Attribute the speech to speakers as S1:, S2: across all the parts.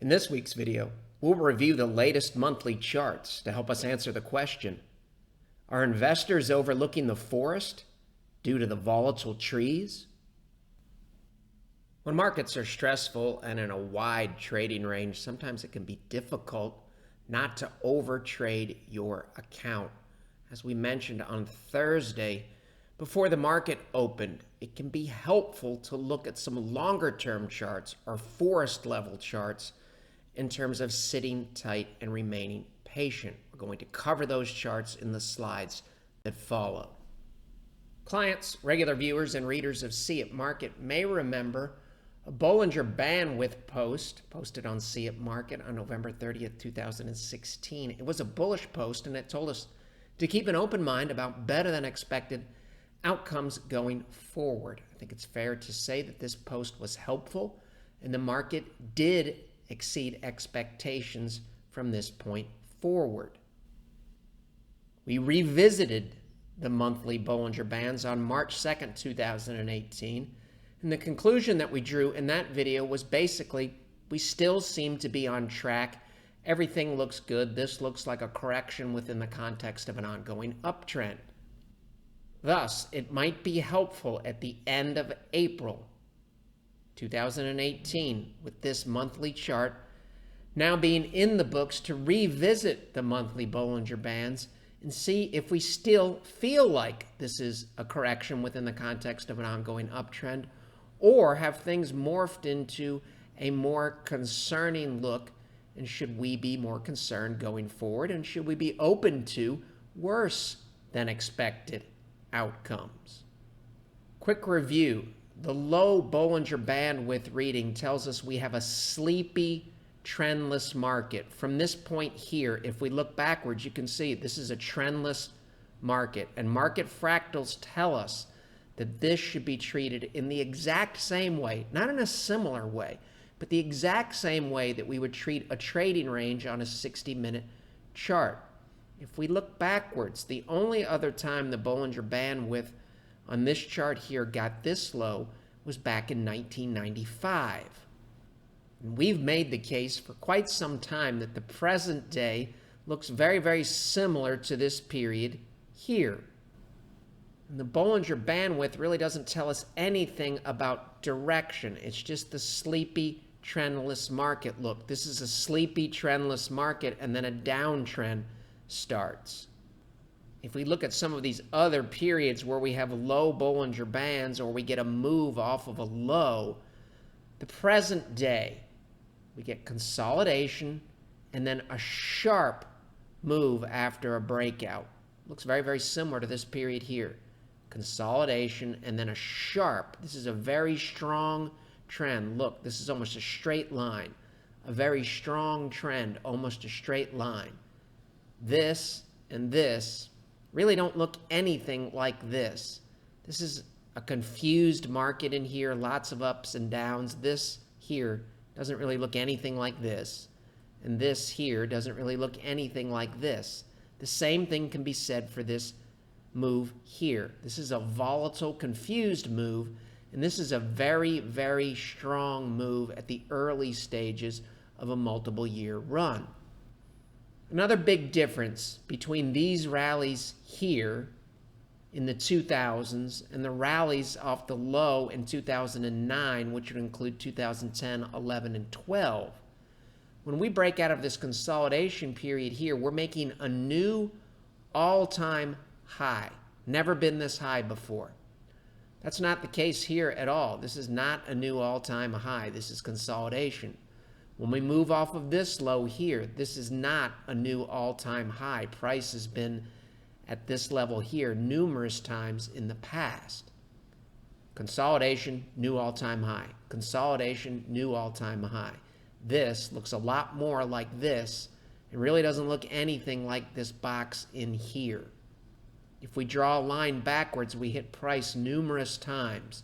S1: In this week's video, we'll review the latest monthly charts to help us answer the question, are investors overlooking the forest due to the volatile trees? When markets are stressful and in a wide trading range, sometimes it can be difficult not to overtrade your account. As we mentioned on Thursday, before the market opened, it can be helpful to look at some longer-term charts or forest-level charts in terms of sitting tight and remaining patient. We're going to cover those charts in the slides that follow. Clients, regular viewers, and readers of See It Market may remember a Bollinger Bandwidth post posted on See It Market on November 30th, 2016. It was a bullish post, and it told us to keep an open mind about better than expected outcomes going forward. I think it's fair to say that this post was helpful, and the market did exceed expectations from this point forward. We revisited the monthly Bollinger Bands on March 2nd, 2018, and the conclusion that we drew in that video was basically we still seem to be on track. Everything looks good. This looks like a correction within the context of an ongoing uptrend. Thus, it might be helpful at the end of April 2018, with this monthly chart now being in the books, to revisit the monthly Bollinger Bands and see if we still feel like this is a correction within the context of an ongoing uptrend, or have things morphed into a more concerning look, and should we be more concerned going forward, and should we be open to worse than expected outcomes. Quick review. The low Bollinger Bandwidth reading tells us we have a sleepy, trendless market. From this point here, if we look backwards, you can see this is a trendless market, and market fractals tell us that this should be treated in the exact same way, not in a similar way, but the exact same way that we would treat a trading range on a 60-minute chart. If we look backwards, the only other time the Bollinger Bandwidth on this chart here got this low was back in 1995. And we've made the case for quite some time that the present day looks very, very similar to this period here. And the Bollinger Bandwidth really doesn't tell us anything about direction. It's just the sleepy, trendless market. Look, this is a sleepy, trendless market, and then a downtrend starts. If we look at some of these other periods where we have low Bollinger Bands or we get a move off of a low, the present day, we get consolidation and then a sharp move after a breakout. Looks very, very similar to this period here. Consolidation and then a sharp. This is a very strong trend. Look, this is almost a straight line. A very strong trend, almost a straight line. This and this really don't look anything like this. This is a confused market in here, lots of ups and downs. This here doesn't really look anything like this. And this here doesn't really look anything like this. The same thing can be said for this move here. This is a volatile, confused move, and this is a very, very strong move at the early stages of a multiple year run. Another big difference between these rallies here in the 2000s and the rallies off the low in 2009, which would include 2010, 11, and 12. When we break out of this consolidation period here, we're making a new all-time high. Never been this high before. That's not the case here at all. This is not a new all-time high. This is consolidation. When we move off of this low here, this is not a new all-time high. Price has been at this level here numerous times in the past. Consolidation, new all-time high. Consolidation, new all-time high. This looks a lot more like this. It really doesn't look anything like this box in here. If we draw a line backwards, we hit price numerous times.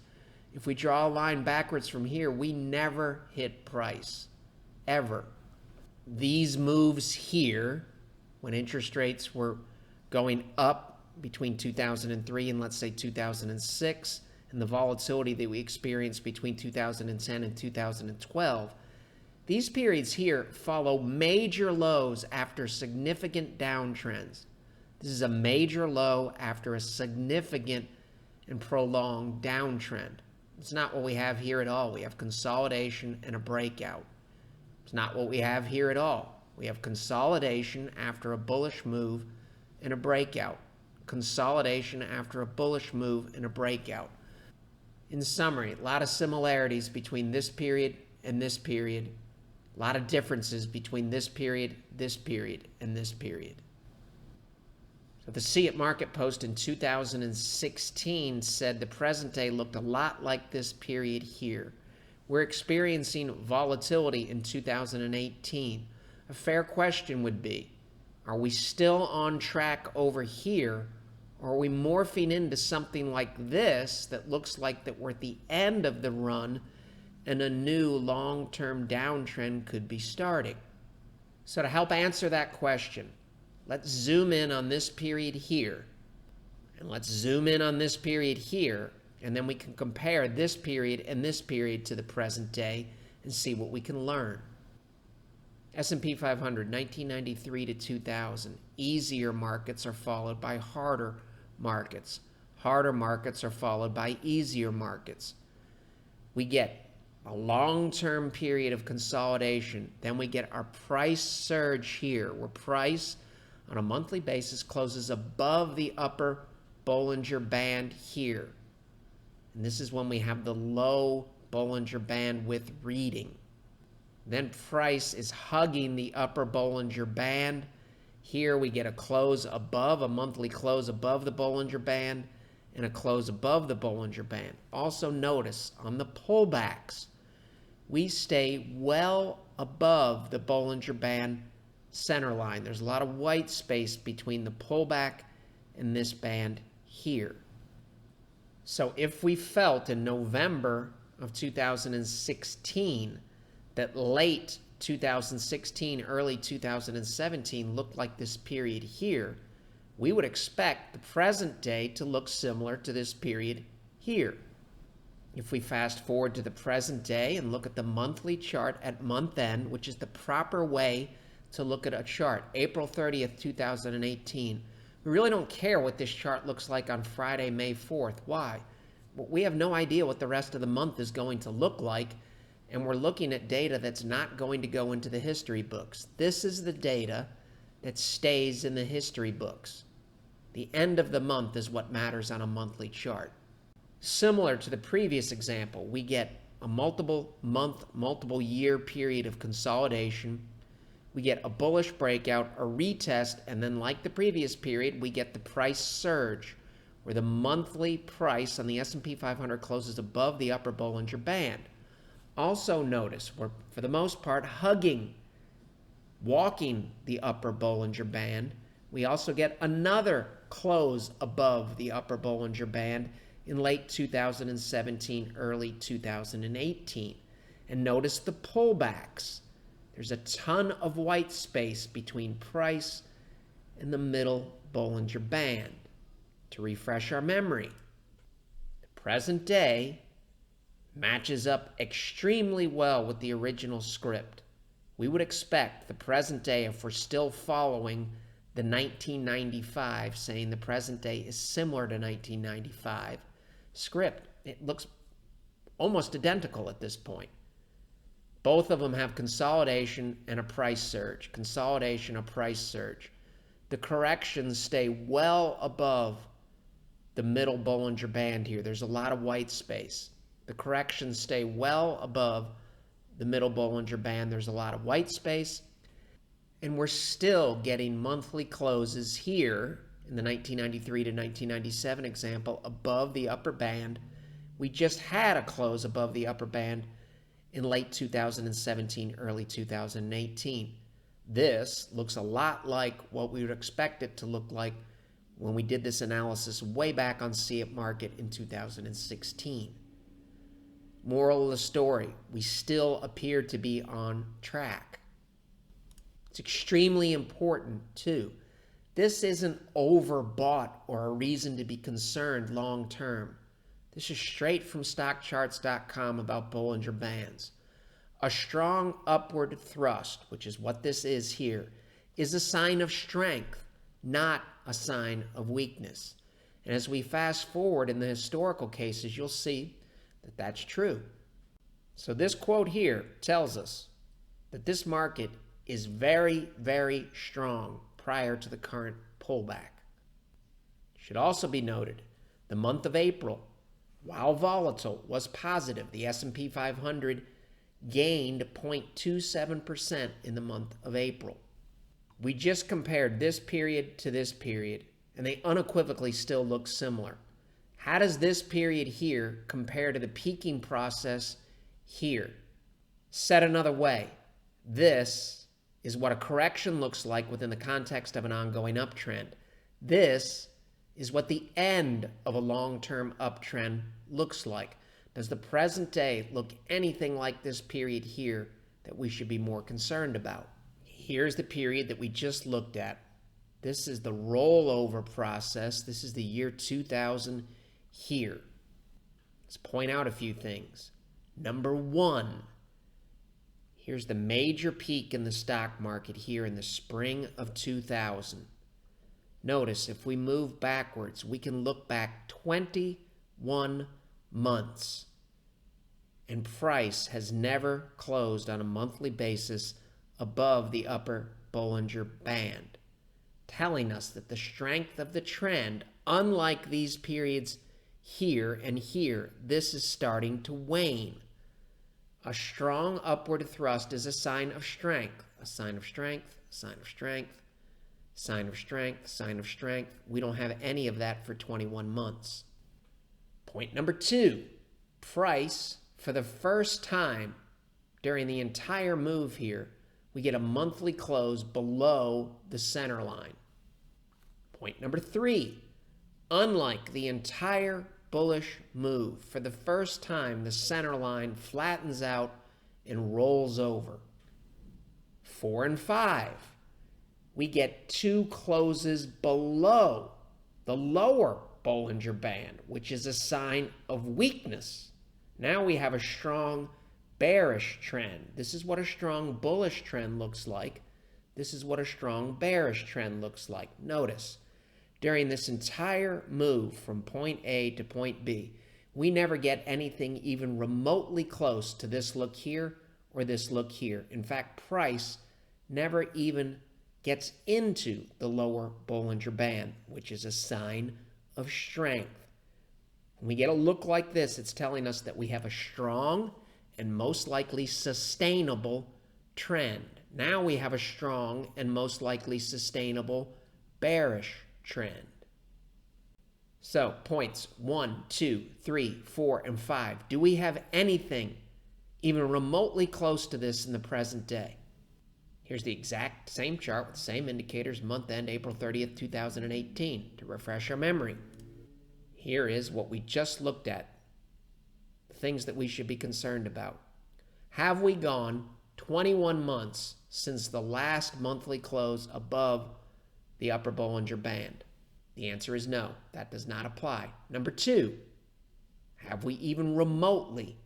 S1: If we draw a line backwards from here, we never hit price. Ever. These moves here, when interest rates were going up between 2003 and let's say 2006, and the volatility that we experienced between 2010 and 2012, These periods here follow major lows after significant downtrends. This is a major low after a significant and prolonged downtrend. It's not what we have here at all. We have consolidation and a breakout. It's not what we have here at all. We have consolidation after a bullish move and a breakout. Consolidation after a bullish move and a breakout. In summary, a lot of similarities between this period and this period. A lot of differences between this period, and this period. So the See It Market post in 2016 said the present day looked a lot like this period here. We're experiencing volatility in 2018. A fair question would be, are we still on track over here, or are we morphing into something like this that looks like that we're at the end of the run and a new long-term downtrend could be starting? So to help answer that question, let's zoom in on this period here, and let's zoom in on this period here, and then we can compare this period and this period to the present day and see what we can learn. S&P 500, 1993 to 2000. Easier markets are followed by harder markets. Harder markets are followed by easier markets. We get a long-term period of consolidation. Then we get our price surge here, where price on a monthly basis closes above the upper Bollinger Band here. And this is when we have the low Bollinger Band with reading. Then price is hugging the upper Bollinger Band. Here we get a close above, a monthly close above the Bollinger Band and a close above the Bollinger Band. Also notice on the pullbacks, we stay well above the Bollinger Band center line. There's a lot of white space between the pullback and this band here. So if we felt in November of 2016 that late 2016, early 2017 looked like this period here, we would expect the present day to look similar to this period here. If we fast forward to the present day and look at the monthly chart at month end, which is the proper way to look at a chart, April 30th, 2018, we really don't care what this chart looks like on Friday, May 4th. Why? Well, we have no idea what the rest of the month is going to look like, and we're looking at data that's not going to go into the history books. This is the data that stays in the history books. The end of the month is what matters on a monthly chart. Similar to the previous example, we get a multiple month, multiple year period of consolidation. We get a bullish breakout, a retest, and then like the previous period, we get the price surge, where the monthly price on the S&P 500 closes above the upper Bollinger Band. Also notice we're, for the most part, walking the upper Bollinger Band. We also get another close above the upper Bollinger Band in late 2017, early 2018. And notice the pullbacks. There's a ton of white space between price and the middle Bollinger Band. To refresh our memory, the present day matches up extremely well with the original script. We would expect the present day, if we're still following the 1995, saying the present day is similar to 1995 script. It looks almost identical at this point. Both of them have consolidation and a price surge. Consolidation, a price surge. The corrections stay well above the middle Bollinger Band here. There's a lot of white space. The corrections stay well above the middle Bollinger Band. There's a lot of white space. And we're still getting monthly closes here in the 1993 to 1997 example above the upper band. We just had a close above the upper band in late 2017, early 2018. This looks a lot like what we would expect it to look like when we did this analysis way back on See It Market in 2016. Moral of the story, we still appear to be on track. It's extremely important, too. This isn't overbought or a reason to be concerned long term. This is straight from stockcharts.com about Bollinger Bands. A strong upward thrust, which is what this is here, is a sign of strength, not a sign of weakness. And as we fast forward in the historical cases, you'll see that that's true. So this quote here tells us that this market is very, very strong prior to the current pullback. It should also be noted, the month of April, while volatile, was positive. The S&P 500 gained 0.27% in the month of April. We just compared this period to this period, and they unequivocally still look similar. How does this period here compare to the peaking process here? Said another way, this is what a correction looks like within the context of an ongoing uptrend. This is what the end of a long-term uptrend looks like. Does the present day look anything like this period here that we should be more concerned about? Here's the period that we just looked at. This is the rollover process. This is the year 2000 here. Let's point out a few things. Number one, here's the major peak in the stock market here in the spring of 2000. Notice if we move backwards, we can look back 21 months. And price has never closed on a monthly basis above the upper Bollinger Band, telling us that the strength of the trend, unlike these periods here and here, this is starting to wane. A strong upward thrust is a sign of strength, a sign of strength, a sign of strength, sign of strength, sign of strength. We don't have any of that for 21 months. Point number two, price, for the first time during the entire move here, we get a monthly close below the center line. Point number three, unlike the entire bullish move, for the first time the center line flattens out and rolls over. 4 and 5, we get two closes below the lower Bollinger Band, which is a sign of weakness. Now we have a strong bearish trend. This is what a strong bullish trend looks like. This is what a strong bearish trend looks like. Notice, during this entire move from point A to point B, we never get anything even remotely close to this look here or this look here. In fact, price never even gets into the lower Bollinger Band, which is a sign of strength. When we get a look like this, it's telling us that we have a strong and most likely sustainable trend. Now we have a strong and most likely sustainable bearish trend. So points 1, 2, 3, 4, and 5. Do we have anything even remotely close to this in the present day? Here's the exact same chart with the same indicators, month end April 30th, 2018, to refresh our memory. Here is what we just looked at, things that we should be concerned about. Have we gone 21 months since the last monthly close above the upper Bollinger Band? The answer is no, that does not apply. Number two, have we even remotely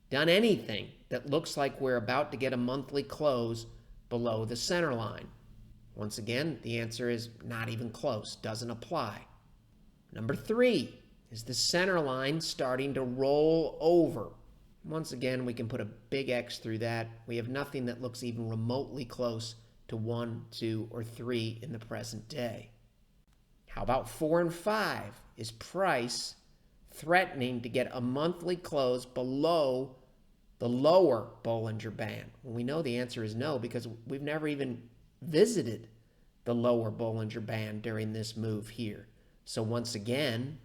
S1: done anything that looks like we're about to get a monthly close below the center line? Once again, the answer is not even close, doesn't apply. Number three, is the center line starting to roll over? Once again, we can put a big X through that. We have nothing that looks even remotely close to 1, 2, or 3 in the present day. How about 4 and 5? Is price threatening to get a monthly close below the lower Bollinger Band? Well, we know the answer is no, because we've never even visited the lower Bollinger Band during this move here. So once again,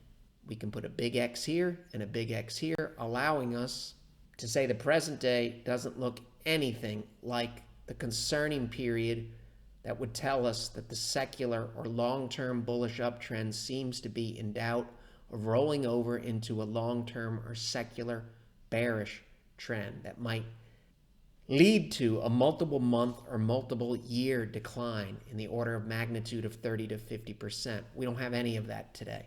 S1: we can put a big X here and a big X here, allowing us to say the present day doesn't look anything like the concerning period that would tell us that the secular or long-term bullish uptrend seems to be in doubt of rolling over into a long-term or secular bearish trend that might lead to a multiple month or multiple year decline in the order of magnitude of 30 to 50%. We don't have any of that today.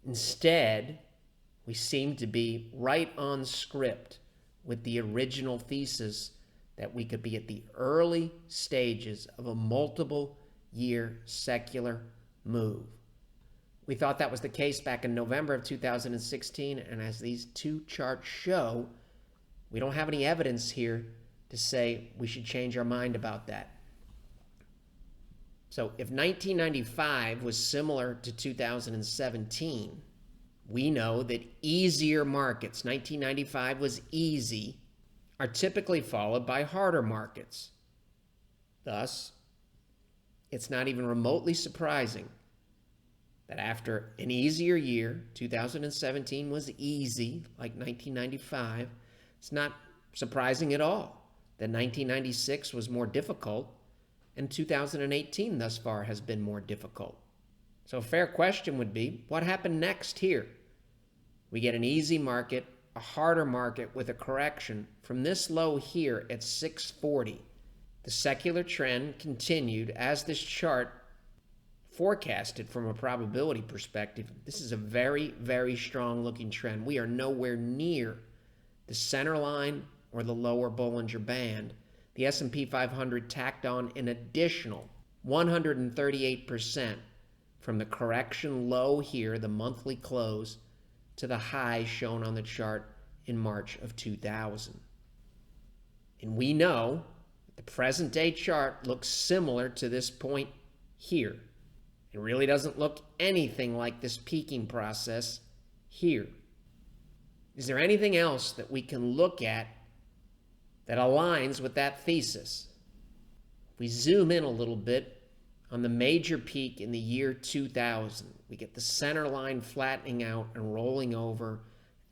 S1: Instead, we seem to be right on script with the original thesis that we could be at the early stages of a multiple-year secular move. We thought that was the case back in November of 2016, and as these two charts show, we don't have any evidence here to say we should change our mind about that. So if 1995 was similar to 2017, we know that easier markets, 1995 was easy, are typically followed by harder markets. Thus, it's not even remotely surprising that after an easier year, 2017 was easy, like 1995, it's not surprising at all that 1996 was more difficult, and 2018 thus far has been more difficult. So a fair question would be, what happened next here? We get an easy market, a harder market with a correction from this low here at 640. The secular trend continued as this chart forecasted from a probability perspective. This is a very, very strong looking trend. We are nowhere near the center line or the lower Bollinger Band. The S&P 500 tacked on an additional 138% from the correction low here, the monthly close, to the high shown on the chart in March of 2000. And we know that the present day chart looks similar to this point here. It really doesn't look anything like this peaking process here. Is there anything else that we can look at that aligns with that thesis? If we zoom in a little bit on the major peak in the year 2000, we get the center line flattening out and rolling over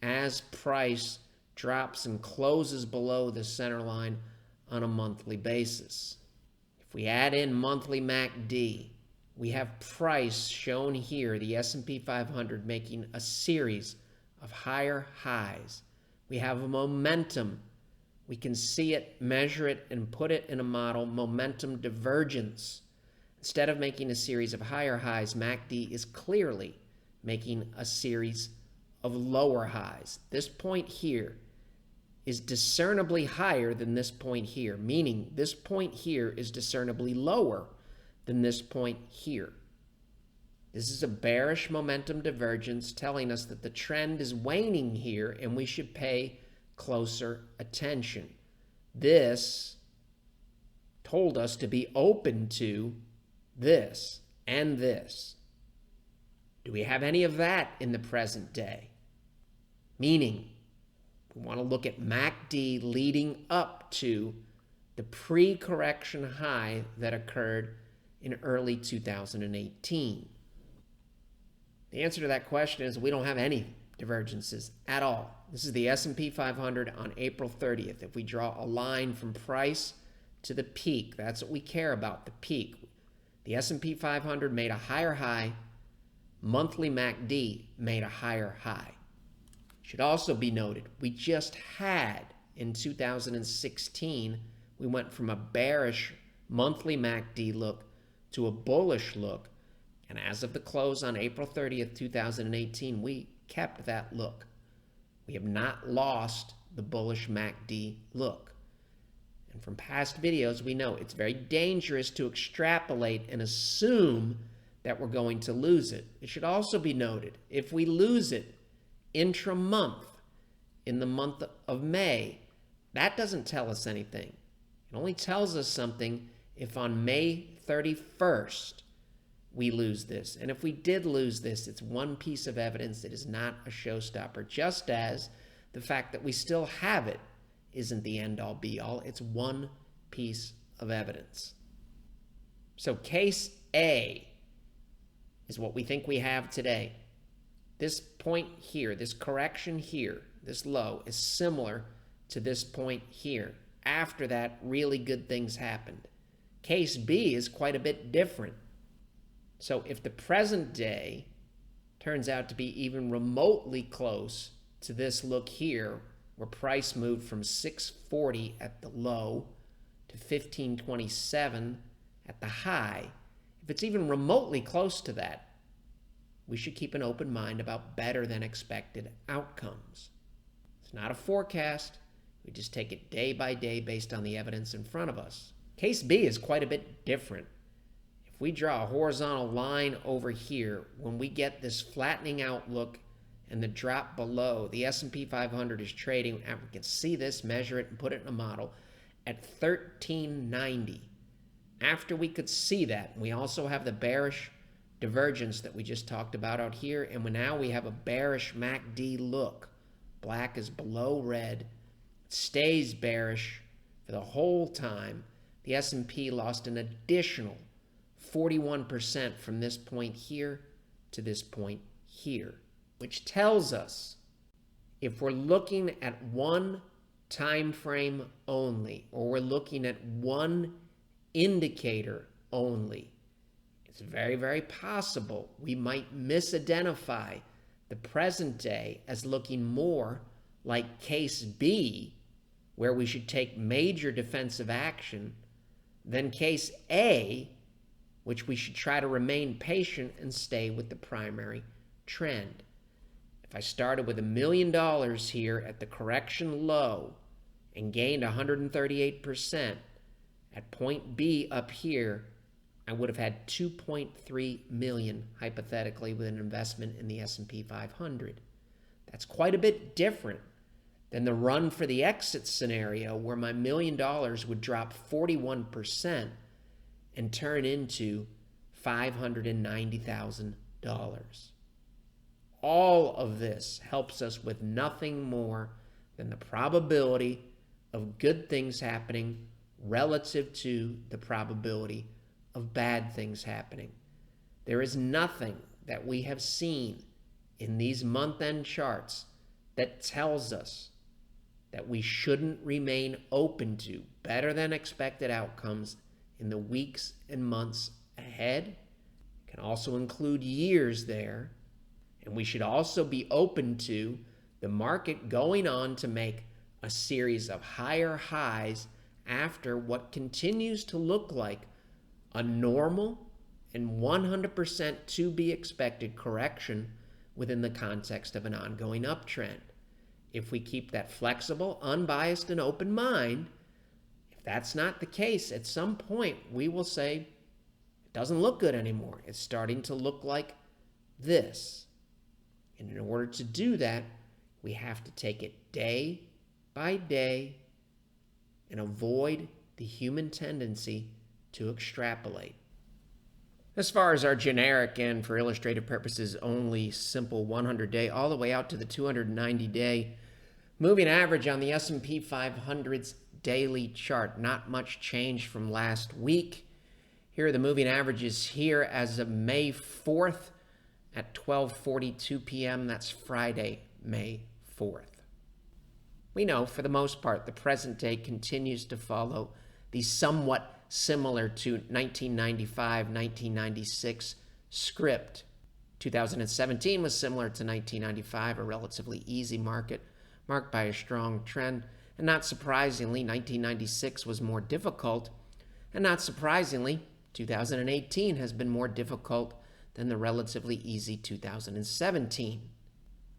S1: as price drops and closes below the center line on a monthly basis. If we add in monthly MACD, we have price shown here, the S&P 500 making a series of higher highs. We have a momentum. We can see it, measure it, and put it in a model, momentum divergence. Instead of making a series of higher highs, MACD is clearly making a series of lower highs. This point here is discernibly higher than this point here, meaning this point here is discernibly lower than this point here. This is a bearish momentum divergence telling us that the trend is waning here and we should pay closer attention. This told us to be open to this and this. Do we have any of that in the present day? Meaning, we want to look at MACD leading up to the pre-correction high that occurred in early 2018. The answer to that question is we don't have any divergences at all. This is the S&P 500 on April 30th. If we draw a line from price to the peak, that's what we care about, the peak. The S&P 500 made a higher high. Monthly MACD made a higher high. Should also be noted, we just had in 2016, we went from a bearish monthly MACD look to a bullish look. And as of the close on April 30th, 2018, we kept that look. We have not lost the bullish MACD look. And from past videos, we know it's very dangerous to extrapolate and assume that we're going to lose it. It should also be noted, if we lose it intra-month, in the month of May, that doesn't tell us anything. It only tells us something if on May 31st, we lose this. And if we did lose this, it's one piece of evidence that is not a showstopper, just as the fact that we still have it isn't the end-all be-all. It's one piece of evidence. So case A is what we think we have today. This point here, this correction here, this low is similar to this point here. After that, really good things happened. Case B is quite a bit different. So if the present day turns out to be even remotely close to this look here, where price moved from 640 at the low to 1527 at the high, if it's even remotely close to that, we should keep an open mind about better than expected outcomes. It's not a forecast. We just take it day by day based on the evidence in front of us. Case B is quite a bit different. If we draw a horizontal line over here, when we get this flattening outlook and the drop below, the S&P 500 is trading, and we can see this, measure it, and put it in a model, at 1390. After we could see that, we also have the bearish divergence that we just talked about out here, and now we have a bearish MACD look. Black is below red. It stays bearish for the whole time. The S&P lost an additional 41% from this point here to this point here, which tells us if we're looking at one time frame only, or we're looking at one indicator only, it's very, very possible we might misidentify the present day as looking more like case B, where we should take major defensive action, than case A, which we should try to remain patient and stay with the primary trend. If I started with $1 million here at the correction low and gained 138%, at point B up here, I would have had 2.3 million, hypothetically, with an investment in the S&P 500. That's quite a bit different than the run for the exit scenario, where my $1 million would drop 41% and turn into $590,000. All of this helps us with nothing more than the probability of good things happening relative to the probability of bad things happening. There is nothing that we have seen in these month-end charts that tells us that we shouldn't remain open to better than expected outcomes in the weeks and months ahead. It can also include years there. And we should also be open to the market going on to make a series of higher highs after what continues to look like a normal and 100% to be expected correction within the context of an ongoing uptrend. If we keep that flexible, unbiased, and open mind, if that's not the case, at some point we will say, it doesn't look good anymore. It's starting to look like this. And in order to do that, we have to take it day by day and avoid the human tendency to extrapolate. As far as our generic and, for illustrative purposes, only simple 100-day all the way out to the 290-day moving average on the S&P 500's daily chart, not much change from last week. Here are the moving averages here as of May 4th at 12:42 p.m. That's Friday, May 4th. We know, for the most part, the present day continues to follow the somewhat similar to 1995, 1996 script. 2017 was similar to 1995, a relatively easy market marked by a strong trend. And not surprisingly, 1996 was more difficult. And not surprisingly, 2018 has been more difficult than the relatively easy 2017.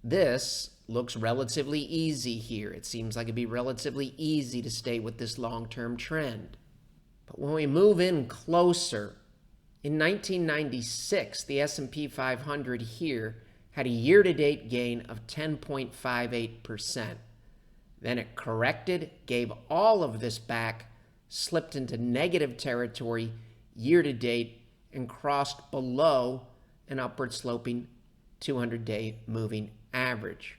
S1: This looks relatively easy here. It seems like it'd be relatively easy to stay with this long-term trend. But when we move in closer, in 1996, the S&P 500 here had a year-to-date gain of 10.58%. Then it corrected, gave all of this back, slipped into negative territory year-to-date, and crossed below an upward-sloping 200-day moving average,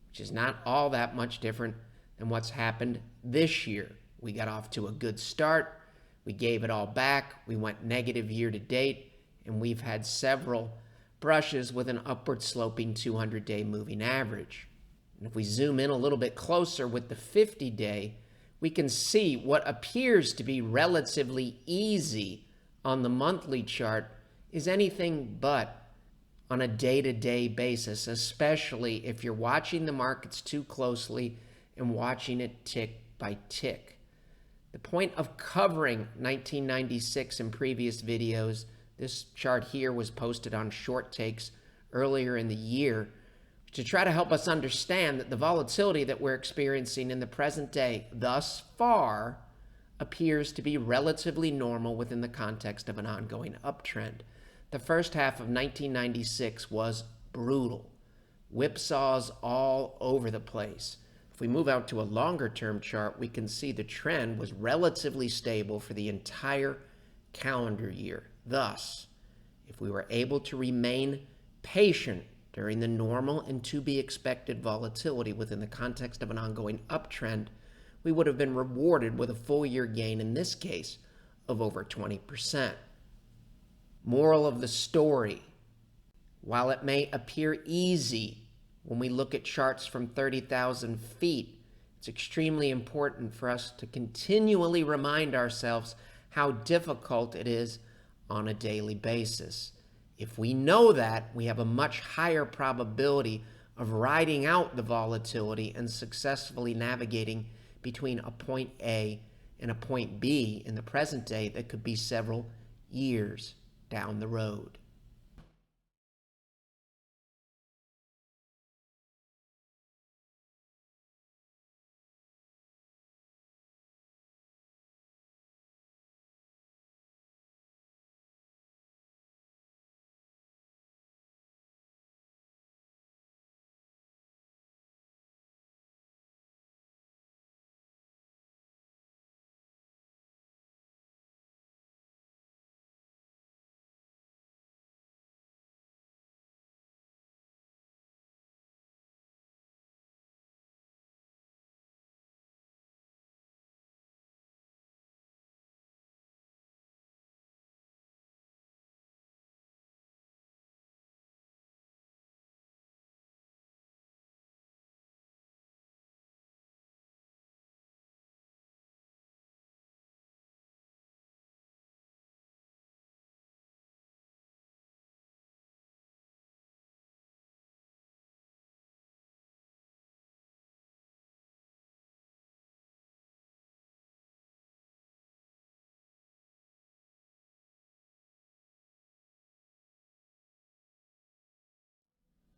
S1: which is not all that much different than what's happened this year. We got off to a good start. We gave it all back. We went negative year-to-date, and we've had several brushes with an upward-sloping 200-day moving average. And if we zoom in a little bit closer with the 50-day, we can see what appears to be relatively easy on the monthly chart is anything but on a day-to-day basis, especially if you're watching the markets too closely and watching it tick by tick. The point of covering 1996 in previous videos, this chart here was posted on Short Takes earlier in the year, to try to help us understand that the volatility that we're experiencing in the present day thus far appears to be relatively normal within the context of an ongoing uptrend. The first half of 1996 was brutal. Whipsaws all over the place. If we move out to a longer term chart, we can see the trend was relatively stable for the entire calendar year. Thus, if we were able to remain patient during the normal and to be expected volatility within the context of an ongoing uptrend, we would have been rewarded with a full year gain, in this case, of over 20%. Moral of the story: while it may appear easy when we look at charts from 30,000 feet, it's extremely important for us to continually remind ourselves how difficult it is on a daily basis. If we know that, we have a much higher probability of riding out the volatility and successfully navigating between a point A and a point B in the present day that could be several years down the road.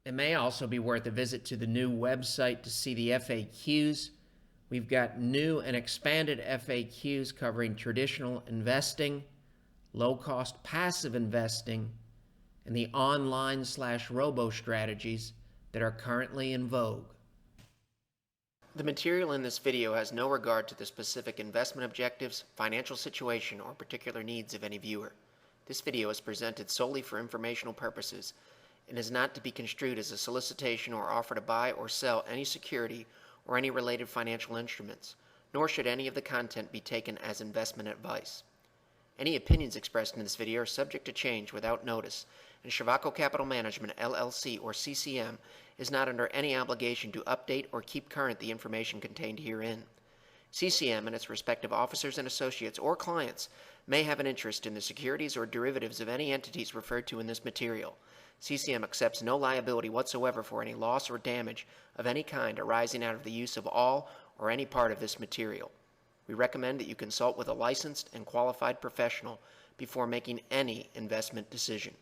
S1: It may also be worth a visit to the new website to see the FAQs. We've got new and expanded FAQs covering traditional investing, low-cost passive investing, and the online/robo strategies that are currently in vogue. The material in this video has no regard to the specific investment objectives, financial situation, or particular needs of any viewer. This video is presented solely for informational purposes and is not to be construed as a solicitation or offer to buy or sell any security or any related financial instruments, nor should any of the content be taken as investment advice. Any opinions expressed in this video are subject to change without notice, and Shavaco Capital Management, LLC, or CCM, is not under any obligation to update or keep current the information contained herein. CCM and its respective officers and associates or clients may have an interest in the securities or derivatives of any entities referred to in this material. CCM accepts no liability whatsoever for any loss or damage of any kind arising out of the use of all or any part of this material. We recommend that you consult with a licensed and qualified professional before making any investment decision.